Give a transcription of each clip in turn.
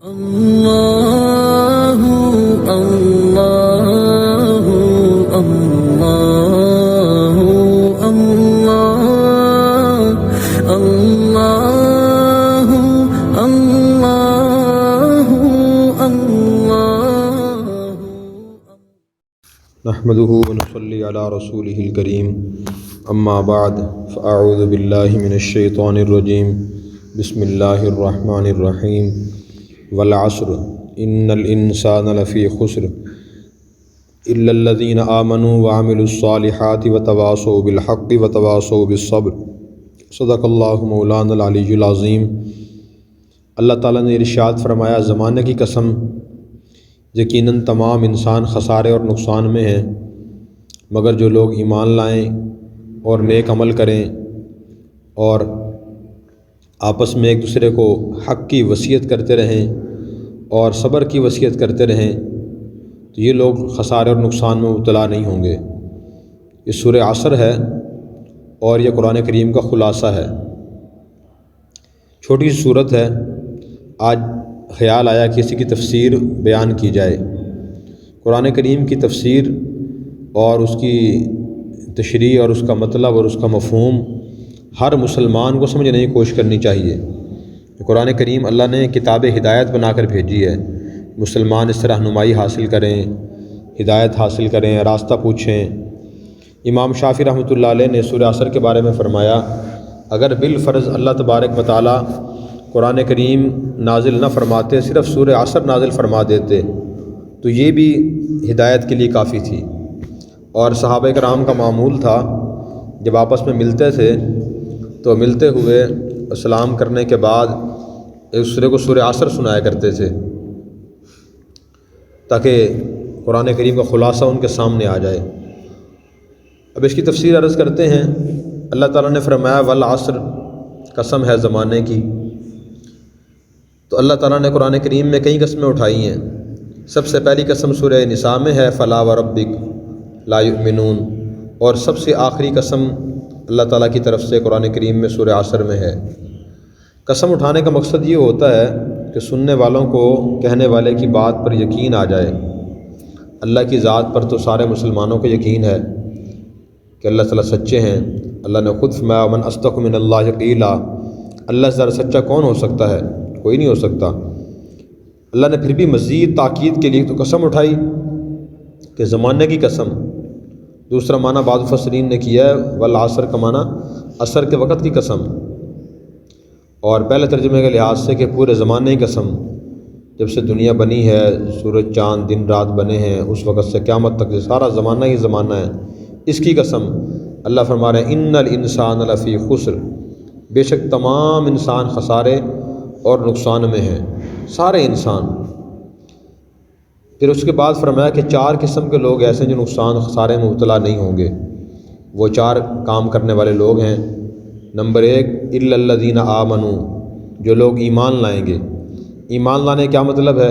اللہ اللہ اللہ اللہ اللہ اللہ اللہ۔ نحمده ونصلي على رسوله الكريم اما بعد فاعوذ بالله من الشيطان الرجيم بسم الله الرحمن الرحيم والعصر ان الانسان لفي خسر الا الذين آمنوا وعملوا الصالحات وتواصوا بالحق وتواصوا بالصبر۔ صدق اللہ مولانا العلی العظیم۔ اللہ تعالیٰ نے ارشاد فرمایا، زمانے کی قسم، یقیناً تمام انسان خسارے اور نقصان میں ہیں مگر جو لوگ ایمان لائیں اور نیک عمل کریں اور آپس میں ایک دوسرے کو حق کی وصیت کرتے رہیں اور صبر کی وصیت کرتے رہیں تو یہ لوگ خسارے اور نقصان میں مبتلا نہیں ہوں گے۔ یہ سورہ عصر ہے اور یہ قرآن کریم کا خلاصہ ہے۔ چھوٹی سی صورت ہے، آج خیال آیا کہ اسی کی تفسیر بیان کی جائے۔ قرآن کریم کی تفسیر اور اس کی تشریح اور اس کا مطلب اور اس کا مفہوم ہر مسلمان کو سمجھنے کی کوشش کرنی چاہیے۔ قرآن کریم اللہ نے کتاب ہدایت بنا کر بھیجی ہے، مسلمان اس سے رہنمائی حاصل کریں، ہدایت حاصل کریں، راستہ پوچھیں۔ امام شافعی رحمۃ اللہ علیہ نے سورہ عصر کے بارے میں فرمایا، اگر بالفرض اللہ تبارک و تعالیٰ قرآن کریم نازل نہ فرماتے، صرف سورہ عصر نازل فرما دیتے تو یہ بھی ہدایت کے لیے کافی تھی۔ اور صحابہ کرام کا معمول تھا، جب آپس میں ملتے تھے تو ملتے ہوئے سلام کرنے کے بعد ایک دوسرے کو سورہ عصر سنایا کرتے تھے تاکہ قرآن کریم کا خلاصہ ان کے سامنے آ جائے۔ اب اس کی تفسیر عرض کرتے ہیں۔ اللہ تعالیٰ نے فرمایا والعصر، قسم ہے زمانے کی۔ تو اللہ تعالیٰ نے قرآن کریم میں کئی قسمیں اٹھائی ہیں۔ سب سے پہلی قسم سورہ نساء میں ہے، فلا وربک لا یؤمنون، اور سب سے آخری قسم اللہ تعالیٰ کی طرف سے قرآن کریم میں سورہ عصر میں ہے۔ قسم اٹھانے کا مقصد یہ ہوتا ہے کہ سننے والوں کو کہنے والے کی بات پر یقین آ جائے۔ اللہ کی ذات پر تو سارے مسلمانوں کو یقین ہے کہ اللہ تعالیٰ سچے ہیں۔ اللہ نے خود فرمایا من اصدق من اللہ قیلا، اللہ سے زیادہ سچا کون ہو سکتا ہے؟ کوئی نہیں ہو سکتا۔ اللہ نے پھر بھی مزید تاکید کے لیے تو قسم اٹھائی کہ زمانے کی قسم۔ دوسرا معنی بعض مفسرین نے کیا ہے والعصر کا معنی عصر کے وقت کی قسم، اور پہلے ترجمے کے لحاظ سے کہ پورے زمانے کی قسم، جب سے دنیا بنی ہے، سورج چاند دن رات بنے ہیں، اس وقت سے قیامت تک سارا زمانہ ہی زمانہ ہے، اس کی قسم۔ اللہ فرما رہے ہیں ان الانسان لفی خسر، بے شک تمام انسان خسارے اور نقصان میں ہیں، سارے انسان۔ پھر اس کے بعد فرمایا کہ چار قسم کے لوگ ایسے ہیں جو نقصان خسارے میں مبتلا نہیں ہوں گے۔ وہ چار کام کرنے والے لوگ ہیں۔ نمبر ایک، الا الذین آمنوا، جو لوگ ایمان لائیں گے۔ ایمان لانے کیا مطلب ہے؟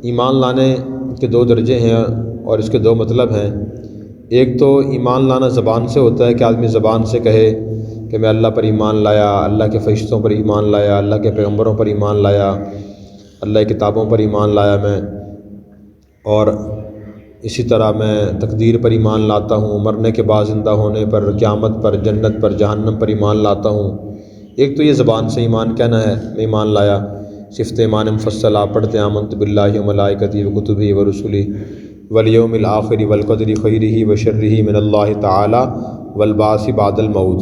ایمان لانے کے دو درجے ہیں اور اس کے دو مطلب ہیں۔ ایک تو ایمان لانا زبان سے ہوتا ہے کہ آدمی زبان سے کہے کہ میں اللہ پر ایمان لایا، اللہ کے فرشتوں پر ایمان لایا، اللہ کے پیغمبروں پر ایمان لایا، اللہ کی کتابوں پر ایمان لایا میں، اور اسی طرح میں تقدیر پر ایمان لاتا ہوں، مرنے کے بعد زندہ ہونے پر، قیامت پر، جنت پر، جہنم پر ایمان لاتا ہوں۔ ایک تو یہ زبان سے ایمان کہنا ہے میں ایمان لایا، صفت ایمان مفصل آپ پڑھتے ہیں آمنت باللہ وملائکتہ وکتبہ ورسلہ والیوم الآخر والقدر خیرہ وشرہ من اللہ تعالی والبعث بعد الموت۔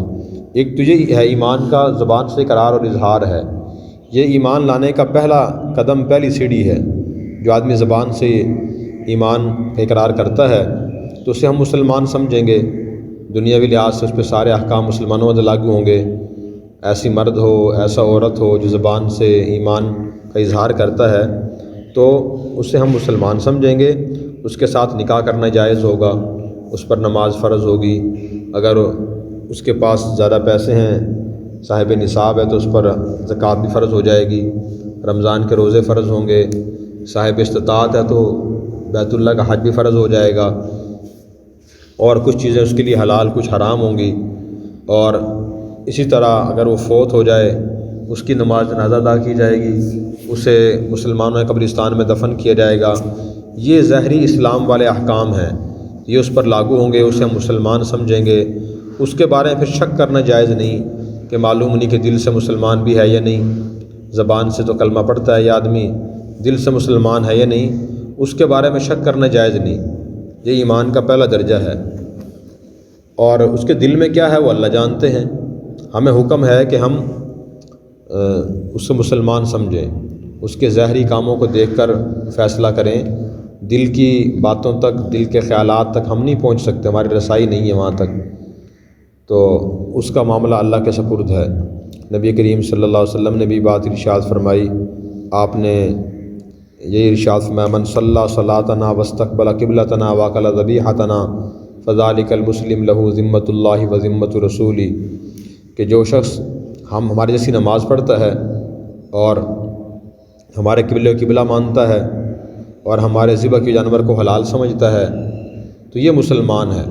ایک تو یہ ہے ایمان کا زبان سے اقرار اور اظہار ہے۔ یہ ایمان لانے کا پہلا قدم، پہلی سیڑھی ہے۔ جو آدمی زبان سے ایمان کا اقرار کرتا ہے تو اسے ہم مسلمان سمجھیں گے، دنیاوی لحاظ سے اس پہ سارے احکام مسلمانوں میں لاگو ہوں گے۔ ایسی مرد ہو، ایسا عورت ہو جو زبان سے ایمان کا اظہار کرتا ہے تو اسے ہم مسلمان سمجھیں گے۔ اس کے ساتھ نکاح کرنا جائز ہوگا، اس پر نماز فرض ہوگی، اگر اس کے پاس زیادہ پیسے ہیں، صاحب نصاب ہے تو اس پر زکوٰۃ بھی فرض ہو جائے گی، رمضان کے روزے فرض ہوں گے، صاحب استطاعت ہے تو بیت اللہ کا حج بھی فرض ہو جائے گا، اور کچھ چیزیں اس کے لیے حلال کچھ حرام ہوں گی۔ اور اسی طرح اگر وہ فوت ہو جائے اس کی نماز جنازہ ادا کی جائے گی، اسے مسلمانوں کے قبرستان میں دفن کیا جائے گا۔ یہ ظاہری اسلام والے احکام ہیں، یہ اس پر لاگو ہوں گے، اسے ہم مسلمان سمجھیں گے۔ اس کے بارے میں پھر شک کرنا جائز نہیں کہ معلوم نہیں کہ دل سے مسلمان بھی ہے یا نہیں، زبان سے تو کلمہ پڑھتا ہے یہ آدمی، دل سے مسلمان ہے یا نہیں، اس کے بارے میں شک کرنا جائز نہیں۔ یہ ایمان کا پہلا درجہ ہے، اور اس کے دل میں کیا ہے وہ اللہ جانتے ہیں۔ ہمیں حکم ہے کہ ہم اس سے مسلمان سمجھیں، اس کے ظاہری کاموں کو دیکھ کر فیصلہ کریں، دل کی باتوں تک، دل کے خیالات تک ہم نہیں پہنچ سکتے، ہماری رسائی نہیں ہے وہاں تک، تو اس کا معاملہ اللہ کے سپرد ہے۔ نبی کریم صلی اللہ علیہ وسلم نے بھی بات ارشاد فرمائی، آپ نے یہ ارشاد فرمایا، من صلی صلاتنا واستقبل قبلتنا واکل ذبیحتنا فذلک المسلم لہ ذمۃ اللہ و ذمۃ رسولی، کہ جو شخص ہمارے جیسی نماز پڑھتا ہے اور ہمارے قبلہ مانتا ہے اور ہمارے ذبح کے جانور کو حلال سمجھتا ہے تو یہ مسلمان ہے،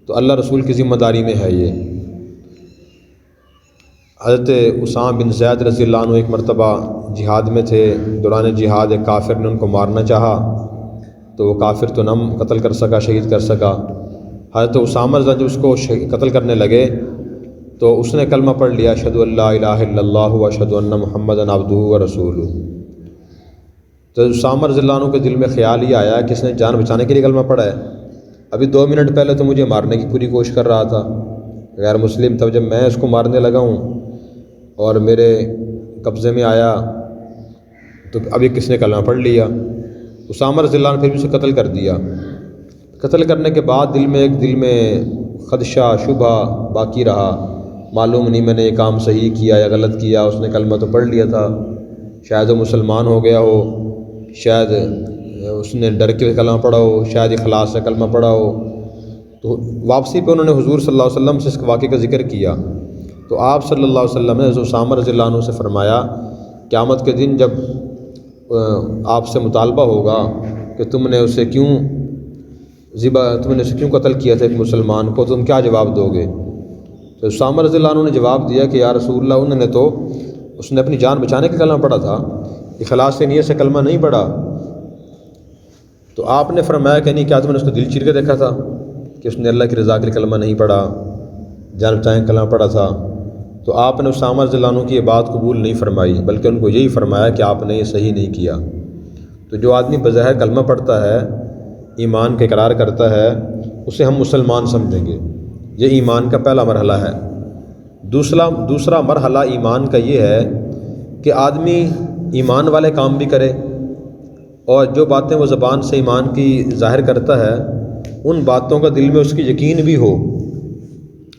تو اللہ رسول کی ذمہ داری میں ہے یہ۔ حضرت اسامہ بن زید رضی اللہ عنہ ایک مرتبہ جہاد میں تھے، دوران جہاد ایک کافر نے ان کو مارنا چاہا تو وہ کافر تو نہ قتل کر سکا، شہید کر سکا۔ حضرت اسامہ جب اس کو قتل کرنے لگے تو اس نے کلمہ پڑھ لیا، اشہدو ان لا الہ الا اللہ و اشہدو ان محمدًا عبدہ و رسولہ۔ تو اسامہ رضی اللہ عنہ کے دل میں خیال یہ آیا کہ اس نے جان بچانے کے لیے کلمہ پڑھا ہے، ابھی 2 منٹ پہلے تو مجھے مارنے کی پوری کوشش کر رہا تھا غیر مسلم، تب جب میں اس کو مارنے لگا ہوں اور میرے قبضے میں آیا تو ابھی کس نے کلمہ پڑھ لیا۔ اسامہ رضی اللہ عنہ پھر بھی اسے قتل کر دیا۔ قتل کرنے کے بعد دل میں خدشہ شبہ باقی رہا، معلوم نہیں میں نے یہ کام صحیح کیا یا غلط کیا، اس نے کلمہ تو پڑھ لیا تھا، شاید وہ مسلمان ہو گیا ہو، شاید اس نے ڈر کے کلمہ پڑھا ہو، شاید اخلاص سے کلمہ پڑھا ہو۔ تو واپسی پہ انہوں نے حضور صلی اللہ علیہ وسلم سے اس واقعے کا ذکر کیا، تو آپ صلی اللہ علیہ وسلم نے حضرت اسامہ رضی اللہ عنہ سے فرمایا، قیامت کے دن جب آپ سے مطالبہ ہوگا کہ تم نے اسے کیوں قتل کیا تھا ایک مسلمان کو، تم کیا جواب دو گے؟ تو اسامہ رضی اللہ عنہ نے جواب دیا کہ یا رسول اللہ، انہوں نے تو اس نے اپنی جان بچانے کا کلمہ پڑھا تھا، اخلاص سے نیت سے کلمہ نہیں پڑھا۔ تو آپ نے فرمایا کہ نہیں، کیا تم نے اس کو دل چیر کے دیکھا تھا کہ اس نے اللہ کی رضا کے لیے کلمہ نہیں پڑھا، جان بچانے کا کلمہ پڑھا تھا؟ تو آپ نے اسامہ رضی اللہ عنہ کی یہ بات قبول نہیں فرمائی، بلکہ ان کو یہی فرمایا کہ آپ نے یہ صحیح نہیں کیا۔ تو جو آدمی بظاہر کلمہ پڑھتا ہے، ایمان کا اقرار کرتا ہے، اسے ہم مسلمان سمجھیں گے، یہ ایمان کا پہلا مرحلہ ہے۔ دوسرا مرحلہ ایمان کا یہ ہے کہ آدمی ایمان والے کام بھی کرے، اور جو باتیں وہ زبان سے ایمان کی ظاہر کرتا ہے ان باتوں کا دل میں اس کی یقین بھی ہو۔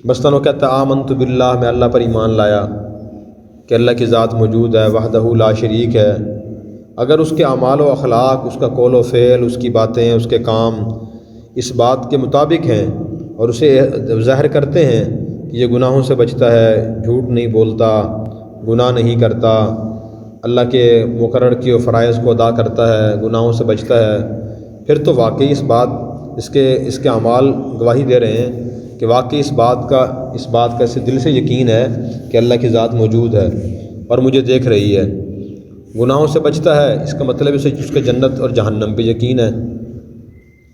مثلاً وہ کہتا ہے آمنت باللہ، میں اللہ پر ایمان لایا کہ اللہ کی ذات موجود ہے، وحدہ لا شریک ہے۔ اگر اس کے اعمال و اخلاق، اس کا قول و فعل، اس کی باتیں، اس کے کام اس بات کے مطابق ہیں اور اسے ظاہر کرتے ہیں کہ یہ گناہوں سے بچتا ہے، جھوٹ نہیں بولتا، گناہ نہیں کرتا، اللہ کے مقرر کیے فرائض کو ادا کرتا ہے، گناہوں سے بچتا ہے، پھر تو واقعی اس کے اعمال گواہی دے رہے ہیں کہ واقعی اس بات کا اسے دل سے یقین ہے کہ اللہ کی ذات موجود ہے اور مجھے دیکھ رہی ہے۔ گناہوں سے بچتا ہے، اس کا مطلب اسے اس کے جنت اور جہنم پہ یقین ہے۔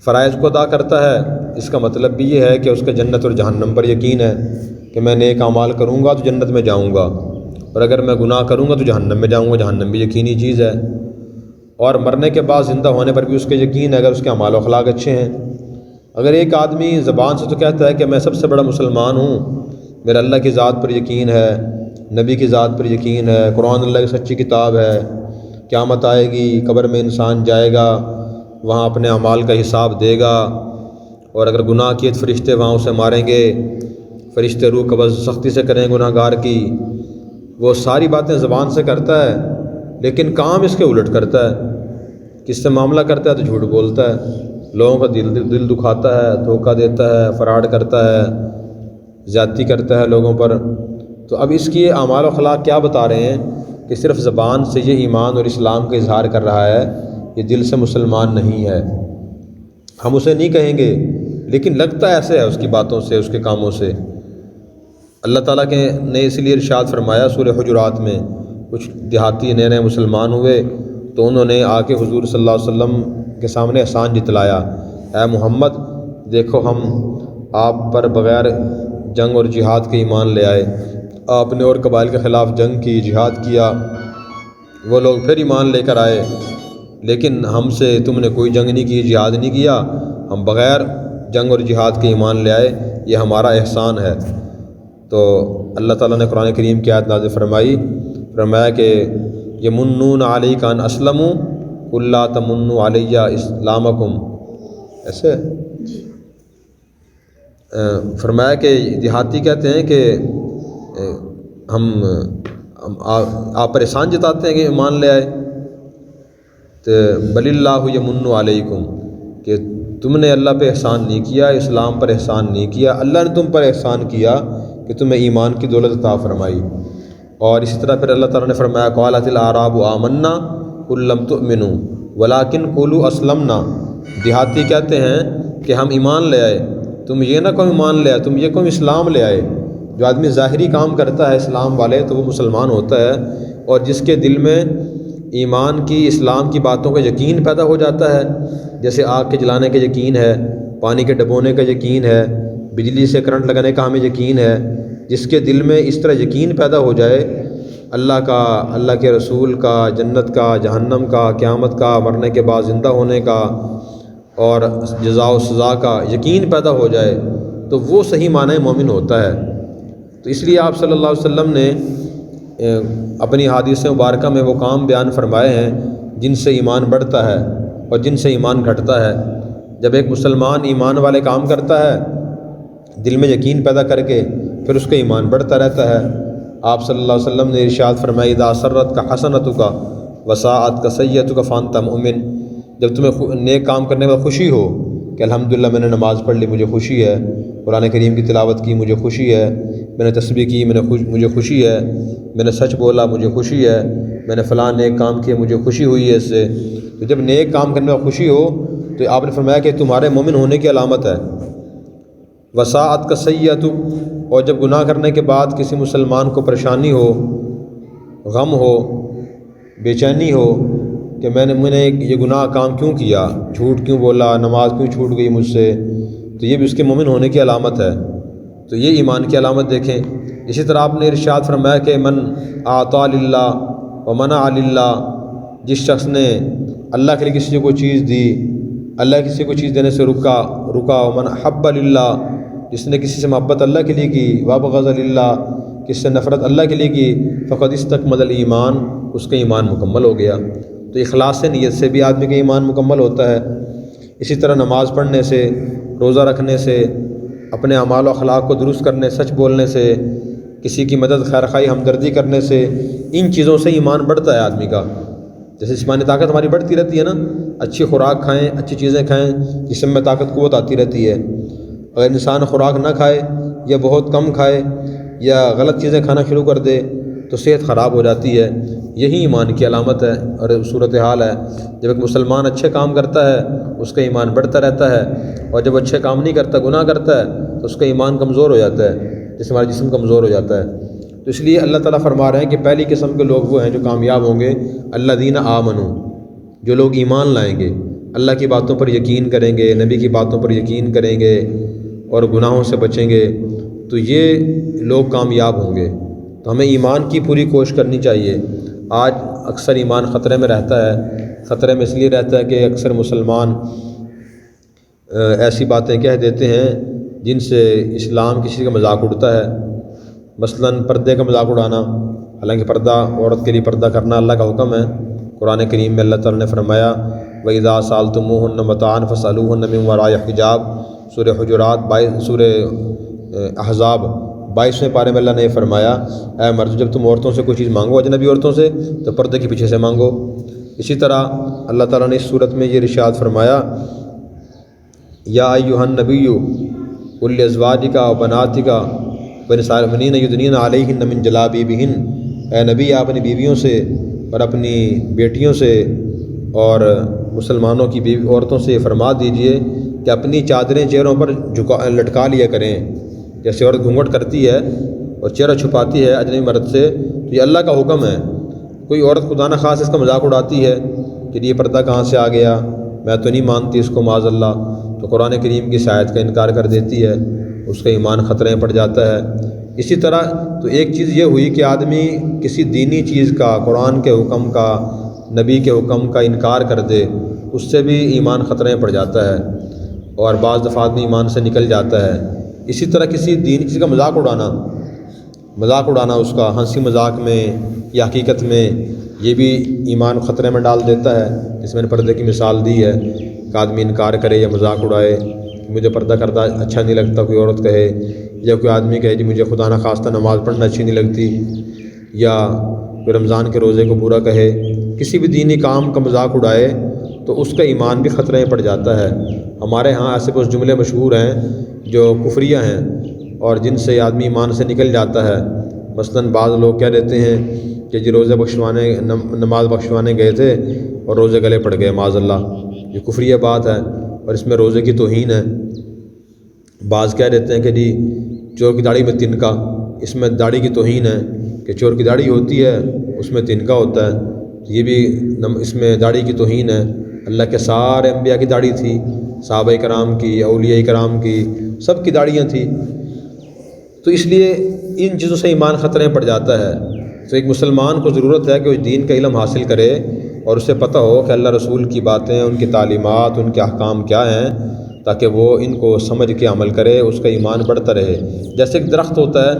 فرائض کو ادا کرتا ہے، اس کا مطلب بھی یہ ہے کہ اس کا جنت اور جہنم پر یقین ہے کہ میں نیک اعمال کروں گا تو جنت میں جاؤں گا، اور اگر میں گناہ کروں گا تو جہنم میں جاؤں گا، جہنم بھی یقینی چیز ہے۔ اور مرنے کے بعد زندہ ہونے پر بھی اس کے یقین ہے اگر اس کے اعمال و اخلاق اچھے ہیں۔ اگر ایک آدمی زبان سے تو کہتا ہے کہ میں سب سے بڑا مسلمان ہوں، میرا اللہ کی ذات پر یقین ہے، نبی کی ذات پر یقین ہے، قرآن اللہ کی سچی کتاب ہے، قیامت آئے گی، قبر میں انسان جائے گا، وہاں اپنے اعمال کا حساب دے گا، اور اگر گناہ کیے تو فرشتے وہاں اسے ماریں گے، فرشتے روح قبض سختی سے کریں گناہ گار کی، وہ ساری باتیں زبان سے کرتا ہے لیکن کام اس کے الٹ کرتا ہے۔ کس سے معاملہ کرتا ہے تو جھوٹ بولتا ہے، لوگوں کا دل دکھاتا ہے، دھوکہ دیتا ہے، فراڈ کرتا ہے، زیادتی کرتا ہے لوگوں پر۔ تو اب اس کی اعمال و اخلاق کیا بتا رہے ہیں کہ صرف زبان سے یہ ایمان اور اسلام کا اظہار کر رہا ہے، یہ دل سے مسلمان نہیں ہے۔ ہم اسے نہیں کہیں گے لیکن لگتا ایسے ہے اس کی باتوں سے، اس کے کاموں سے۔ اللہ تعالیٰ کے نے اس لیے ارشاد فرمایا سورہ حجرات میں، کچھ دیہاتی نئے مسلمان ہوئے تو انہوں نے آ کے حضور صلی اللہ علیہ وسلم کے سامنے احسان جتلایا، اے محمد دیکھو ہم آپ پر بغیر جنگ اور جہاد کے ایمان لے آئے، آپ نے اور قبائل کے خلاف جنگ کی، جہاد کیا، وہ لوگ پھر ایمان لے کر آئے، لیکن ہم سے تم نے کوئی جنگ نہیں کی، جہاد نہیں کیا، ہم بغیر جنگ اور جہاد کے ایمان لے آئے، یہ ہمارا احسان ہے۔ تو اللہ تعالیٰ نے قرآن کریم کی آیت نازل فرمایا کہ یمنون علیک ان اسلموا قل لا تمنوا علی اسلامکم، ایسے فرمایا کہ دیہاتی کہتے ہیں کہ ہم آپ پر احسان جتاتے ہیں کہ ایمان لے آئے، تو بل اللہ یمن علیکم، کہ تم نے اللہ پہ احسان نہیں کیا، اسلام پر احسان نہیں کیا، اللہ نے تم پر احسان کیا کہ تمہیں ایمان کی دولت عطا فرمائی۔ اور اسی طرح پھر اللہ تعالیٰ نے فرمایا قالت الاعراب آمنا قل لم تؤمنوا ولکن قولوا اسلمنا، دیہاتی کہتے ہیں کہ ہم ایمان لے آئے، تم یہ نہ کہو ایمان لے آئے، تم یہ کہو اسلام لے آئے۔ جو آدمی ظاہری کام کرتا ہے اسلام والے تو وہ مسلمان ہوتا ہے، اور جس کے دل میں ایمان کی، اسلام کی باتوں کا یقین پیدا ہو جاتا ہے، جیسے آگ کے جلانے کا یقین ہے، پانی کے ڈبونے کا یقین ہے، بجلی سے کرنٹ لگانے کا ہمیں یقین ہے، جس کے دل میں اس طرح یقین پیدا ہو جائے اللہ کا، اللہ کے رسول کا، جنت کا، جہنم کا، قیامت کا، مرنے کے بعد زندہ ہونے کا اور جزا و سزا کا یقین پیدا ہو جائے تو وہ صحیح معنی مومن ہوتا ہے۔ تو اس لیے آپ صلی اللہ علیہ وسلم نے اپنی حدیث مبارکہ میں وہ کام بیان فرمائے ہیں جن سے ایمان بڑھتا ہے اور جن سے ایمان گھٹتا ہے۔ جب ایک مسلمان ایمان والے کام کرتا ہے دل میں یقین پیدا کر کے، پھر اس کا ایمان بڑھتا رہتا ہے۔ آپ صلی اللہ علیہ وسلم نے ارشاد فرمایا اذا سرت کا حسنتک وساعت کا سیئتک فانت مؤمن، جب تمہیں نیک کام کرنے میں خوشی ہو کہ الحمدللہ میں نے نماز پڑھ لی مجھے خوشی ہے، قرآن کریم کی تلاوت کی مجھے خوشی ہے، میں نے تسبیح کی مجھے خوشی ہے، میں نے سچ بولا مجھے خوشی ہے، میں نے فلاں نیک کام کیے مجھے خوشی ہوئی ہے اس سے، تو جب نیک کام کرنے میں خوشی ہو تو آپ نے فرمایا کہ تمہارے مومن ہونے کی علامت ہے۔ وساعت کا سیئت، اور جب گناہ کرنے کے بعد کسی مسلمان کو پریشانی ہو، غم ہو، بے چینی ہو کہ میں نے یہ گناہ کام کیوں کیا، جھوٹ کیوں بولا، نماز کیوں چھوٹ گئی مجھ سے، تو یہ بھی اس کے مومن ہونے کی علامت ہے۔ تو یہ ایمان کی علامت دیکھیں۔ اسی طرح آپ نے ارشاد فرمایا کہ من اعطى للہ ومنع للہ، جس شخص نے اللہ کے لیے کسی کو چیز دی، اللہ کسی کو چیز دینے سے رکا، ومن حب للہ، جس نے کسی سے محبت اللہ کے لیے کی، وابغض للہ، کس سے نفرت اللہ کے لیے کی، فقد استکمل الایمان، اس کا ایمان مکمل ہو گیا۔ تو اخلاص سے، نیت سے بھی آدمی کا ایمان مکمل ہوتا ہے۔ اسی طرح نماز پڑھنے سے، روزہ رکھنے سے، اپنے اعمال و اخلاق کو درست کرنے، سچ بولنے سے، کسی کی مدد، خیر خواہی، ہمدردی کرنے سے، ان چیزوں سے ایمان بڑھتا ہے آدمی کا۔ جیسے جسمانی طاقت ہماری بڑھتی رہتی ہے نا، اچھی خوراک کھائیں، اچھی چیزیں کھائیں، جسم میں طاقت قوت آتی رہتی ہے۔ اگر انسان خوراک نہ کھائے یا بہت کم کھائے یا غلط چیزیں کھانا شروع کر دے تو صحت خراب ہو جاتی ہے۔ یہی ایمان کی علامت ہے اور صورتحال ہے۔ جب ایک مسلمان اچھے کام کرتا ہے اس کا ایمان بڑھتا رہتا ہے، اور جب اچھے کام نہیں کرتا، گناہ کرتا ہے، تو اس کا ایمان کمزور ہو جاتا ہے، جس سے ہمارا جسم کمزور ہو جاتا ہے۔ تو اس لیے اللہ تعالیٰ فرما رہے ہیں کہ پہلی قسم کے لوگ وہ ہیں جو کامیاب ہوں گے، الذین آمنوا، جو لوگ ایمان لائیں گے، اللہ کی باتوں پر یقین کریں گے، نبی کی باتوں پر یقین کریں گے اور گناہوں سے بچیں گے، تو یہ لوگ کامیاب ہوں گے۔ تو ہمیں ایمان کی پوری کوشش کرنی چاہیے۔ آج اکثر ایمان خطرے میں رہتا ہے، خطرے میں اس لیے رہتا ہے کہ اکثر مسلمان ایسی باتیں کہہ دیتے ہیں جن سے اسلام کسی کا مذاق اڑتا ہے۔ مثلاً پردے کا مذاق اڑانا، حالانکہ پردہ، عورت کے لیے پردہ کرنا اللہ کا حکم ہے۔ قرآن کریم میں اللہ تعالیٰ نے فرمایا وَإِذَا سَأَلْتُمُوهُنَّ مَتَاعًا فَاسْأَلُوهُنَّ مِن وَرَاءِ حِجَاب، سورہ حجرات، سورہ احزاب 22ویں پارے میں اللہ نے فرمایا اے مرد، جب تم عورتوں سے کوئی چیز مانگو، اجنبی عورتوں سے، تو پردے کے پیچھے سے مانگو۔ اسی طرح اللہ تعالیٰ نے اس صورت میں یہ ارشاد فرمایا یا ایھا النبی قل لازواجک وبناتک ونساء المؤمنین یدنین علیہن من جلابیبہن، اے نبی آپ اپنی بیویوں سے اور اپنی بیٹیوں سے اور مسلمانوں کی بیوی عورتوں سے فرما دیجئے کہ اپنی چادریں چہروں پر لٹکا لیا کریں۔ جیسے عورت گھونگھٹ کرتی ہے اور چہرہ چھپاتی ہے اجنبی مرد سے تو یہ اللہ کا حکم ہے۔ کوئی عورت خدا نہ خواص اس کا مذاق اڑاتی ہے کہ یہ پردہ کہاں سے آ گیا، میں تو نہیں مانتی اس کو معاذ اللہ، تو قرآن کریم کی آیت کا انکار کر دیتی ہے، اس کا ایمان خطرے میں پڑ جاتا ہے۔ اسی طرح تو ایک چیز یہ ہوئی کہ آدمی کسی دینی چیز کا، قرآن کے حکم کا، نبی کے حکم کا انکار کر دے، اس سے بھی ایمان خطرے میں پڑ جاتا ہے اور بعض دفعہ آدمی ایمان سے نکل جاتا ہے۔ اسی طرح کسی دینی چیز کا مذاق اڑانا اس کا ہنسی مذاق میں یا حقیقت میں، یہ بھی ایمان خطرے میں ڈال دیتا ہے۔ جس میں نے پردے کی مثال دی ہے کہ آدمی انکار کرے یا مذاق اڑائے کہ مجھے پردہ کردہ اچھا نہیں لگتا، کوئی عورت کہے یا کوئی آدمی کہے کہ مجھے خدا نخواستہ نماز پڑھنا اچھی نہیں لگتی، یا کوئی رمضان کے روزے کو برا کہے، کسی بھی دینی کام کا مذاق اڑائے تو اس کا ایمان بھی خطرے میں پڑ جاتا ہے۔ ہمارے ہاں ایسے کچھ جملے مشہور ہیں جو کفریہ ہیں اور جن سے آدمی ایمان سے نکل جاتا ہے۔ مثلاً بعض لوگ کہہ دیتے ہیں کہ جی روزے نماز بخشوانے گئے تھے اور روزے گلے پڑ گئے معاذ اللہ، یہ کفریہ بات ہے اور اس میں روزے کی توہین ہے۔ بعض کہہ دیتے ہیں کہ جی چور کی داڑھی میں تنکا، اس میں داڑھی کی توہین ہے کہ چور کی داڑھی ہوتی ہے اس میں تنکا ہوتا ہے، یہ بھی اس میں داڑھی کی توہین ہے۔ اللہ کے سارے انبیاء کی داڑھی تھی، صحابہ کرام کی، اولیاء کرام کی، سب کی داڑھیاں تھیں، تو اس لیے ان چیزوں سے ایمان خطرے میں پڑ جاتا ہے۔ تو ایک مسلمان کو ضرورت ہے کہ وہ دین کا علم حاصل کرے اور اسے پتہ ہو کہ اللہ رسول کی باتیں، ان کی تعلیمات، ان کے احکام کیا ہیں، تاکہ وہ ان کو سمجھ کے عمل کرے، اس کا ایمان بڑھتا رہے۔ جیسے ایک درخت ہوتا ہے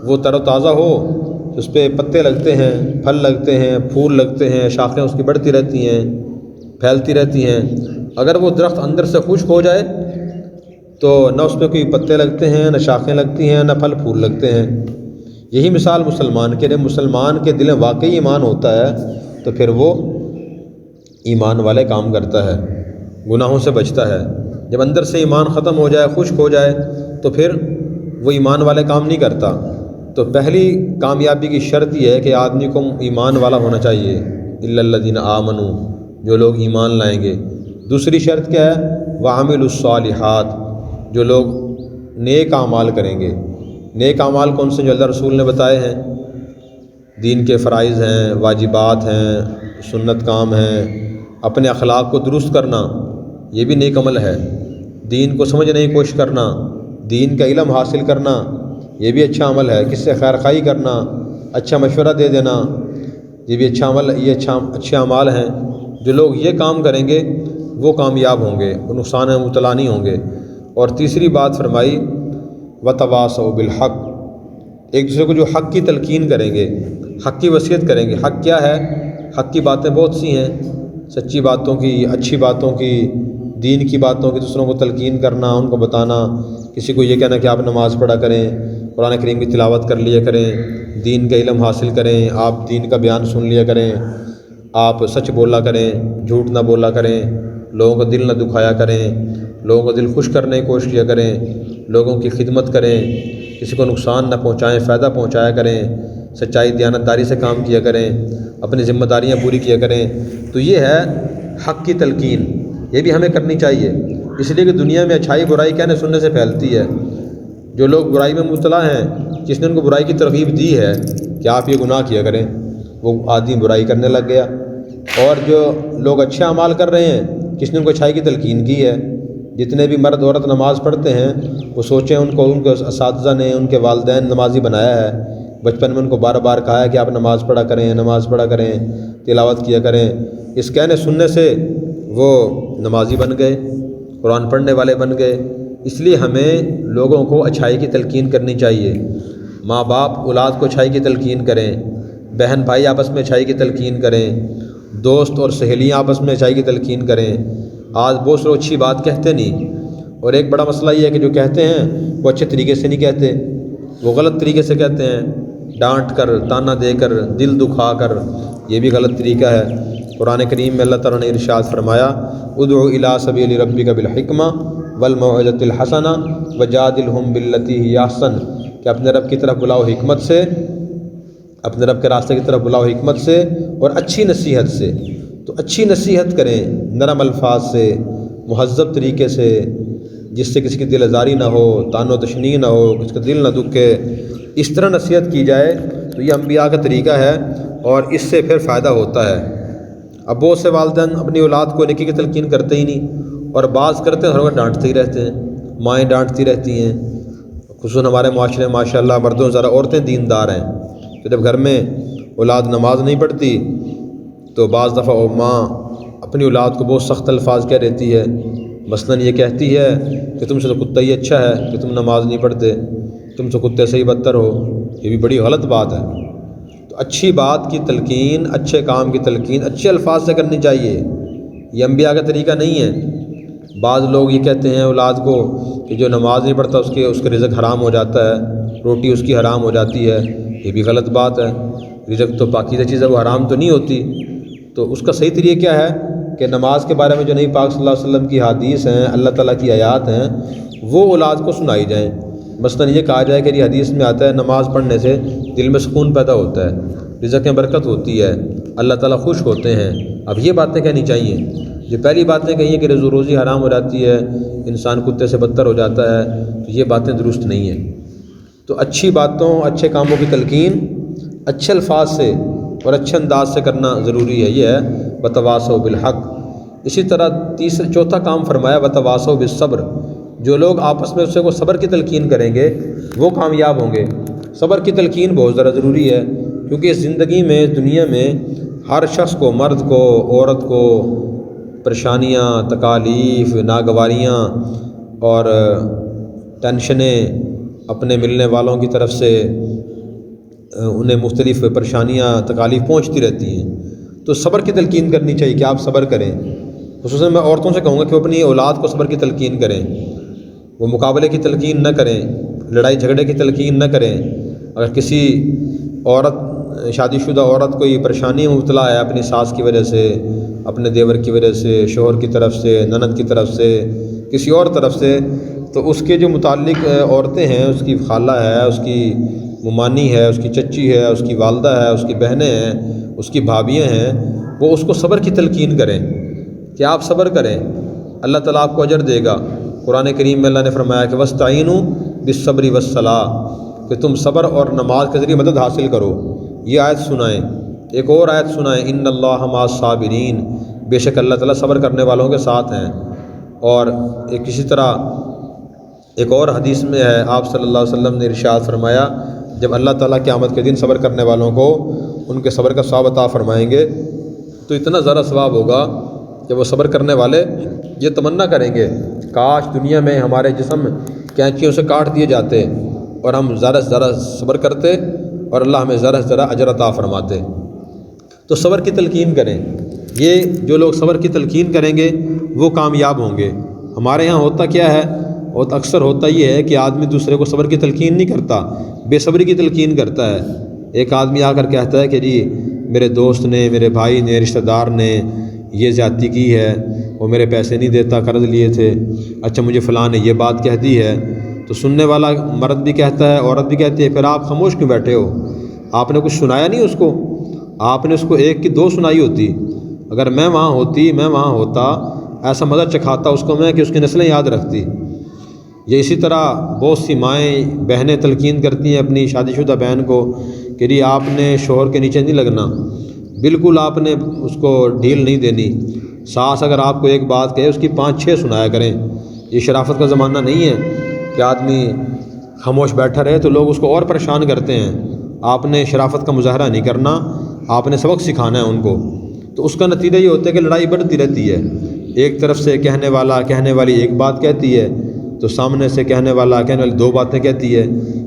وہ تر و تازہ ہو، اس پہ پتے لگتے ہیں، پھل لگتے ہیں، پھول لگتے ہیں، شاخیں اس کی بڑھتی رہتی ہیں، پھیلتی رہتی ہیں۔ اگر وہ درخت اندر سے خشک ہو جائے تو نہ اس پہ کوئی پتے لگتے ہیں، نہ شاخیں لگتی ہیں، نہ پھل پھول لگتے ہیں۔ یہی مثال مسلمان کے، جب مسلمان کے دل میں واقعی ایمان ہوتا ہے تو پھر وہ ایمان والے کام کرتا ہے، گناہوں سے بچتا ہے۔ جب اندر سے ایمان ختم ہو جائے، خشک ہو جائے تو پھر وہ ایمان والے کام نہیں کرتا۔ تو پہلی کامیابی کی شرط یہ ہے کہ آدمی کو ایمان والا ہونا چاہیے، الا الذین آمنوا، جو لوگ ایمان لائیں گے۔ دوسری شرط کیا ہے؟ وعملوا الصالحات، جو لوگ نیک اعمال کریں گے۔ نیک اعمال کون سے؟ جو اللہ رسول نے بتائے ہیں، دین کے فرائض ہیں، واجبات ہیں، سنت کام ہیں۔ اپنے اخلاق کو درست کرنا یہ بھی نیک عمل ہے۔ دین کو سمجھنے کی کوشش کرنا، دین کا علم حاصل کرنا یہ بھی اچھا عمل ہے۔ کس سے خیر خواہی کرنا، اچھا مشورہ دے دینا، یہ بھی اچھا عمل، یہ اچھے اعمال ہیں۔ جو لوگ یہ کام کریں گے وہ کامیاب ہوں گے، وہ نقصان میں مبتلا نہیں ہوں گے۔ اور تیسری بات فرمائی وتواصوا بالحق، ایک دوسرے کو جو حق کی تلقین کریں گے، حق کی وصیت کریں گے۔ حق کیا ہے؟ حق کی باتیں بہت سی ہیں، سچی باتوں کی، اچھی باتوں کی، دین کی باتوں کی دوسروں کو تلقین کرنا، ان کو بتانا۔ کسی کو یہ کہنا کہ آپ نماز پڑھا کریں، قرآن کریم کی تلاوت کر لیا کریں، دین کا علم حاصل کریں، آپ دین کا بیان سن لیا کریں، آپ سچ بولا کریں، جھوٹ نہ بولا کریں، لوگوں کا دل نہ دکھایا کریں، لوگوں کا دل خوش کرنے کی کوشش کیا کریں، لوگوں کی خدمت کریں، کسی کو نقصان نہ پہنچائیں، فائدہ پہنچایا کریں، سچائی دیانتداری سے کام کیا کریں، اپنی ذمہ داریاں پوری کیا کریں۔ تو یہ ہے حق کی تلقین، یہ بھی ہمیں کرنی چاہیے، اس لیے کہ دنیا میں اچھائی برائی کہنے سننے سے پھیلتی ہے۔ جو لوگ برائی میں مبتلا ہیں، جس نے ان کو برائی کی ترغیب دی ہے کہ آپ یہ گناہ کیا کریں، وہ آدمی برائی کرنے لگ گیا۔ اور جو لوگ اچھے اعمال کر رہے ہیں، جس نے ان کو اچھائی کی تلقین کی ہے، جتنے بھی مرد عورت نماز پڑھتے ہیں وہ سوچیں ان کے اساتذہ نے، ان کے والدین نمازی بنایا ہے، بچپن میں ان کو بار بار کہا ہے کہ آپ نماز پڑھا کریں، نماز پڑھا کریں، تلاوت کیا کریں۔ اس کہنے سننے سے وہ نمازی بن گئے، قرآن پڑھنے والے بن گئے۔ اس لیے ہمیں لوگوں کو اچھائی کی تلقین کرنی چاہیے۔ ماں باپ اولاد کو اچھائی کی تلقین کریں، بہن بھائی آپس میں اچھائی کی تلقین کریں، دوست اور سہیلیاں آپس میں اچھائی کی تلقین کریں۔ آج بہت سے اچھی بات کہتے نہیں، اور ایک بڑا مسئلہ یہ ہے کہ جو کہتے ہیں وہ اچھے طریقے سے نہیں کہتے، وہ غلط طریقے سے کہتے ہیں، ڈانٹ کر، تانا دے کر، دل دکھا کر، یہ بھی غلط طریقہ ہے۔ قرآن کریم میں اللہ تعالیٰ نے ارشاد فرمایا ادعو الی سبیل ربک بالحکمہ والموعظۃ الحسنہ وجادلہم باللتی ہی احسن، کہ اپنے رب کی طرف بلاؤ حکمت سے، اپنے رب کے راستے کی طرف بلاؤ حکمت سے اور اچھی نصیحت سے۔ تو اچھی نصیحت کریں نرم الفاظ سے، مہذب طریقے سے، جس سے کسی کی دل آزاری نہ ہو، طعن و تشنیع نہ ہو، کسی کا دل نہ دکھے۔ اس طرح نصیحت کی جائے تو یہ انبیاء کا طریقہ ہے اور اس سے پھر فائدہ ہوتا ہے۔ اب بہت سے والدین اپنی اولاد کو نیکی کی تلقین کرتے ہی نہیں، اور بعض کرتے ہیں ہر وقت ڈانٹتے ہی رہتے ہیں، مائیں ڈانٹتی رہتی ہیں۔ خصوصاً ہمارے معاشرے میں ماشاءاللہ مردوں زیادہ عورتیں دیندار ہیں، تو جب گھر میں اولاد نماز نہیں پڑھتی تو بعض دفعہ ماں اپنی اولاد کو بہت سخت الفاظ کہہ دیتی ہے، مثلاً یہ کہتی ہے کہ تم سے تو کتا ہی اچھا ہے کہ تم نماز نہیں پڑھتے، تم سے کتے سے ہی بدتر ہو۔ یہ بھی بڑی غلط بات ہے۔ تو اچھی بات کی تلقین، اچھے کام کی تلقین اچھے الفاظ سے کرنی چاہیے، یہ انبیاء کا طریقہ نہیں ہے۔ بعض لوگ یہ کہتے ہیں اولاد کو کہ جو نماز نہیں پڑھتا اس کے رزق حرام ہو جاتا ہے، روٹی اس کی حرام ہو جاتی ہے، یہ بھی غلط بات ہے۔ رزق تو پاکیزہ چیز ہے، وہ حرام تو نہیں ہوتی۔ تو اس کا صحیح طریقہ کیا ہے کہ نماز کے بارے میں جو نبی پاک صلی اللہ علیہ وسلم کی حدیث ہیں، اللہ تعالیٰ کی آیات ہیں، وہ اولاد کو سنائی جائیں۔ مثلاً یہ کہا جائے کہ یہ حدیث میں آتا ہے نماز پڑھنے سے دل میں سکون پیدا ہوتا ہے، رزق میں برکت ہوتی ہے، اللہ تعالیٰ خوش ہوتے ہیں۔ اب یہ باتیں کہنی چاہیے۔ جو پہلی باتیں کہی ہیں کہ روزی حرام ہو جاتی ہے، انسان کتے سے بدتر ہو جاتا ہے، تو یہ باتیں درست نہیں ہیں۔ تو اچھی باتوں، اچھے کاموں کی تلقین اچھے الفاظ سے اور اچھے انداز سے کرنا ضروری ہے، یہ ہے وتواصوا بالحق۔ اسی طرح چوتھا کام فرمایا وتواصوا بالصبر، جو لوگ آپس میں اسے کو صبر کی تلقین کریں گے وہ کامیاب ہوں گے۔ صبر کی تلقین بہت زیادہ ضروری ہے، کیونکہ اس زندگی میں، دنیا میں ہر شخص کو، مرد کو، عورت کو پریشانیاں، تکالیف، ناگواریاں اور ٹینشنیں اپنے ملنے والوں کی طرف سے انہیں مختلف پریشانیاں، تکالیف پہنچتی رہتی ہیں۔ تو صبر کی تلقین کرنی چاہیے کہ آپ صبر کریں۔ خصوصاً میں عورتوں سے کہوں گا کہ وہ اپنی اولاد کو صبر کی تلقین کریں، وہ مقابلے کی تلقین نہ کریں، لڑائی جھگڑے کی تلقین نہ کریں۔ اگر کسی عورت، شادی شدہ عورت کوئی پریشانی میں مبتلا ہے اپنی ساس کی وجہ سے، اپنے دیور کی وجہ سے، شوہر کی طرف سے، نند کی طرف سے، کسی اور طرف سے، تو اس کے جو متعلق عورتیں ہیں، اس کی خالہ ہے، اس کی ممانی ہے، اس کی چچی ہے، اس کی والدہ ہے، اس کی بہنیں ہیں، اس کی بھابیاں ہیں، وہ اس کو صبر کی تلقین کریں کہ آپ صبر کریں، اللہ تعالیٰ آپ کو اجر دے گا۔ قرآن کریم میں اللہ نے فرمایا کہ وَاسْتَعِینُوا بِالصَّبْرِ وَالصَّلَاةِ، کہ تم صبر اور نماز کے ذریعے مدد حاصل کرو۔ یہ آیت سنائیں، ایک اور آیت سنائیں اِنَّ اللَّهَ مَعَ الصَّابِرِينَ، بے شک اللہ تعالیٰ صبر کرنے والوں کے ساتھ ہیں۔ اور اسی طرح ایک اور حدیث میں ہے، آپ صلی اللہ علیہ وسلم نے ارشاد فرمایا جب اللہ تعالیٰ قیامت کے دن صبر کرنے والوں کو ان کے صبر کا ثواب عطا فرمائیں گے تو اتنا زیادہ ثواب ہوگا کہ وہ صبر کرنے والے یہ تمنا کریں گے کاش دنیا میں ہمارے جسم کینچیوں سے کاٹ دیے جاتے اور ہم زیادہ سے زیادہ صبر کرتے اور اللہ ہمیں زیادہ سے زیادہ اجر عطا فرماتے۔ تو صبر کی تلقین کریں، یہ جو لوگ صبر کی تلقین کریں گے وہ کامیاب ہوں گے۔ ہمارے یہاں ہوتا کیا ہے، بہت اکثر ہوتا یہ ہے کہ آدمی دوسرے کو صبر کی تلقین نہیں کرتا، بے صبری کی تلقین کرتا ہے۔ ایک آدمی آ کر کہتا ہے کہ جی میرے دوست نے، میرے بھائی نے، رشتہ دار نے یہ زیادتی کی ہے، وہ میرے پیسے نہیں دیتا، قرض لیے تھے، اچھا مجھے فلاں نے یہ بات کہہ دی ہے۔ تو سننے والا مرد بھی کہتا ہے، عورت بھی کہتی ہے، پھر آپ خاموش کیوں بیٹھے ہو؟ آپ نے کچھ سنایا نہیں اس کو، آپ نے اس کو ایک کی دو سنائی ہوتی۔ اگر میں وہاں ہوتی، میں وہاں ہوتا، ایسا مزہ چکھاتا اس کو میں کہ اس کی نسلیں یاد رکھتی۔ یہ اسی طرح بہت سی مائیں، بہنیں تلقین کرتی ہیں اپنی شادی شدہ بہن کو کہ جی آپ نے شوہر کے نیچے نہیں لگنا، بالکل آپ نے اس کو ڈھیل نہیں دینی۔ ساس اگر آپ کو ایک بات کہے اس کی 5-6 سنایا کریں۔ یہ شرافت کا زمانہ نہیں ہے کہ آدمی خاموش بیٹھا رہے تو لوگ اس کو اور پریشان کرتے ہیں۔ آپ نے شرافت کا مظاہرہ نہیں کرنا، آپ نے سبق سکھانا ہے ان کو۔ تو اس کا نتیجہ یہ ہوتا ہے کہ لڑائی بڑھتی رہتی ہے، ایک طرف سے کہنے والی ایک بات کہتی ہے تو سامنے سے کہنے والی 2 باتیں کہتی ہے،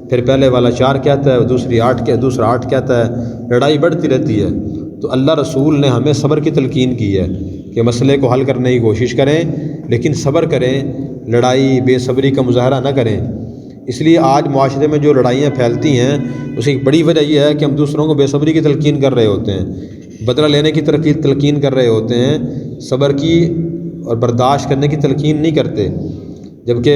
پھر پہلے والا 4 کہتا ہے، دوسرا 8 کہتا ہے، لڑائی بڑھتی رہتی ہے۔ تو اللہ رسول نے ہمیں صبر کی تلقین کی ہے کہ مسئلے کو حل کرنے کی کوشش کریں، لیکن صبر کریں، لڑائی بے صبری کا مظاہرہ نہ کریں۔ اس لیے آج معاشرے میں جو لڑائیاں پھیلتی ہیں اس کی ایک بڑی وجہ یہ ہے کہ ہم دوسروں کو بے صبری کی تلقین کر رہے ہوتے ہیں، بدلہ لینے کی تلقین کر رہے ہوتے ہیں، صبر کی اور برداشت کرنے کی تلقین نہیں کرتے، جبکہ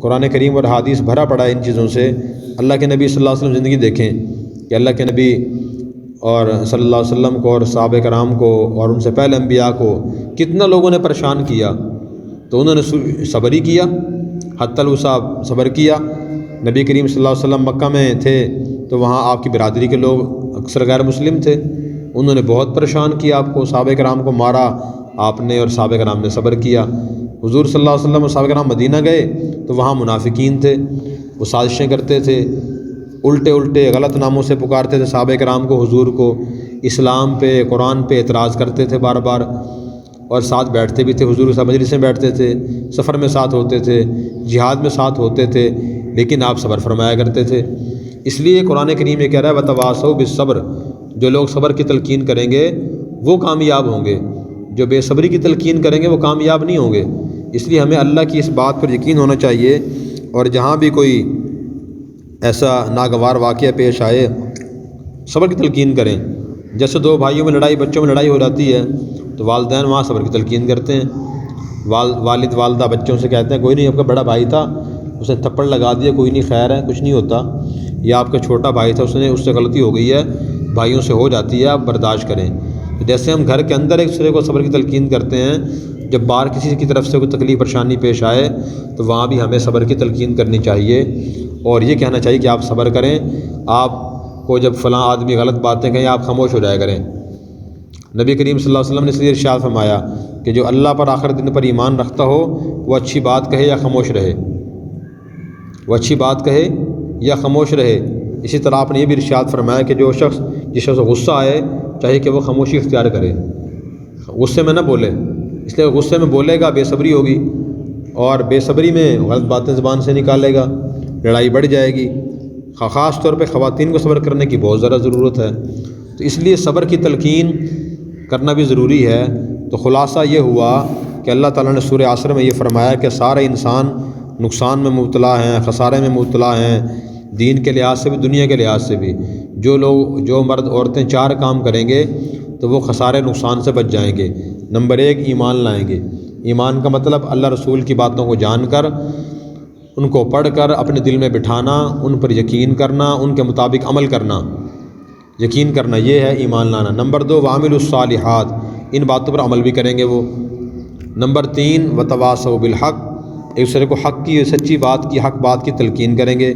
قرآن کریم اور حدیث بھرا پڑا ہے ان چیزوں سے۔ اللہ کے نبی صلی اللہ علیہ وسلم زندگی دیکھیں کہ اللہ کے نبی اور صلی اللہ علیہ وسلم کو اور صحابہ کرام کو اور ان سے پہلے انبیاء کو کتنا لوگوں نے پریشان کیا، تو انہوں نے صبر ہی کیا، حتی الوصا صبر کیا۔ نبی کریم صلی اللہ علیہ وسلم مکہ میں تھے تو وہاں آپ کی برادری کے لوگ اکثر غیر مسلم تھے، انہوں نے بہت پریشان کیا آپ کو، صحابہ کرام کو مارا آپ نے اور صحابہ کرام نے صبر کیا۔ حضور صلی اللہ علیہ وسلم اور صحابہ کرام مدینہ گئے تو وہاں منافقین تھے، وہ سازشیں کرتے تھے، الٹے غلط ناموں سے پکارتے تھے صحابہ کرام کو، حضور کو، اسلام پہ قرآن پہ اعتراض کرتے تھے بار بار، اور ساتھ بیٹھتے بھی تھے، حضور کے ساتھ مجلس میں بیٹھتے تھے، سفر میں ساتھ ہوتے تھے، جہاد میں ساتھ ہوتے تھے، لیکن آپ صبر فرمایا کرتے تھے۔ اس لیے قرآن کریم یہ کہہ رہا ہے وتواصوا بالصبر، جو لوگ صبر کی تلقین کریں گے وہ کامیاب ہوں گے، جو بے صبری کی تلقین کریں گے وہ کامیاب نہیں ہوں گے۔ اس لیے ہمیں اللہ کی اس بات پر یقین ہونا چاہیے، اور جہاں بھی کوئی ایسا ناگوار واقعہ پیش آئے صبر کی تلقین کریں۔ جیسے دو بھائیوں میں لڑائی، بچوں میں لڑائی ہو جاتی ہے تو والدین وہاں صبر کی تلقین کرتے ہیں، والد والدہ بچوں سے کہتے ہیں کوئی نہیں، آپ کا بڑا بھائی تھا اس نے تھپڑ لگا دیا، کوئی نہیں، خیر ہے، کچھ نہیں ہوتا، یا آپ کا چھوٹا بھائی تھا اس سے غلطی ہو گئی ہے، بھائیوں سے ہو جاتی ہے، آپ برداشت کریں۔ جیسے ہم گھر کے اندر ایک دوسرے کو صبر کی تلقین کرتے ہیں، جب باہر کسی کی طرف سے کوئی تکلیف پریشانی پیش آئے تو وہاں بھی ہمیں صبر کی تلقین کرنی چاہیے، اور یہ کہنا چاہیے کہ آپ صبر کریں۔ آپ کو جب فلاں آدمی غلط باتیں کہیں آپ خاموش ہو جایا کریں۔ نبی کریم صلی اللہ علیہ وسلم نے اس لیے ارشاد فرمایا کہ جو اللہ پر آخر دن پر ایمان رکھتا ہو وہ اچھی بات کہے یا خاموش رہے، وہ اچھی بات کہے یا خاموش رہے۔ اسی طرح آپ نے یہ بھی ارشاد فرمایا کہ جو شخص جس شخص کو غصہ آئے چاہے کہ وہ خاموشی اختیار کرے، غصے میں نہ بولے، اس لیے غصے میں بولے گا بے صبری ہوگی، اور بے صبری میں غلط باتیں زبان سے نکالے گا، لڑائی بڑھ جائے گی۔ خاص طور پہ خواتین کو صبر کرنے کی بہت زیادہ ضرورت ہے، تو اس لیے صبر کی تلقین کرنا بھی ضروری ہے۔ تو خلاصہ یہ ہوا کہ اللہ تعالیٰ نے سورہ عصر میں یہ فرمایا کہ سارے انسان نقصان میں مبتلا ہیں، خسارے میں مبتلا ہیں، دین کے لحاظ سے بھی دنیا کے لحاظ سے بھی۔ جو مرد عورتیں 4 کام کریں گے تو وہ خسارے نقصان سے بچ جائیں گے۔ نمبر 1 ایمان لائیں گے۔ ایمان کا مطلب اللہ رسول کی باتوں کو جان کر، ان کو پڑھ کر اپنے دل میں بٹھانا، ان پر یقین کرنا، ان کے مطابق عمل کرنا، یقین کرنا، یہ ہے ایمان لانا۔ نمبر 2 وعملوا الصالحات، ان باتوں پر عمل بھی کریں گے وہ۔ نمبر 3 وتواصوا بالحق، ایک دوسرے کو حق کی، سچی بات کی، حق بات کی تلقین کریں گے،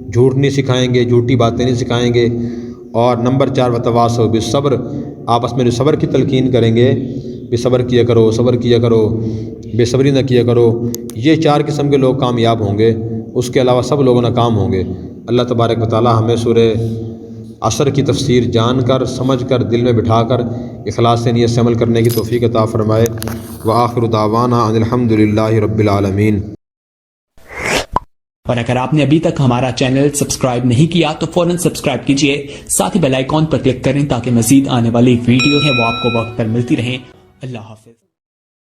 جھوٹ نہیں سکھائیں گے، جھوٹی باتیں نہیں سکھائیں گے۔ اور نمبر 4 وتواصوا بالصبر، آپس میں صبر کی تلقین کریں گے، بھی صبر کیا کرو، صبر کیا کرو، بے صبری نہ کیا کرو۔ یہ 4 قسم کے لوگ کامیاب ہوں گے، اس کے علاوہ سب لوگ ناکام ہوں گے۔ اللہ تبارک و تعالی ہمیں سورہ عصر کی تفسیر جان کر، سمجھ کر، دل میں بٹھا کر اخلاص سے نیت سے عمل کرنے کی توفیق عطا فرمائے۔ وآخر دعوانا ان الحمد للہ رب العالمین۔ اور اگر آپ نے ابھی تک ہمارا چینل سبسکرائب نہیں کیا تو فوراً سبسکرائب کیجئے، ساتھ ہی بیل آئیکن پر کلک کریں تاکہ مزید آنے والی ویڈیو ہے وہ آپ کو وقت پر ملتی رہیں۔ اللہ حافظ۔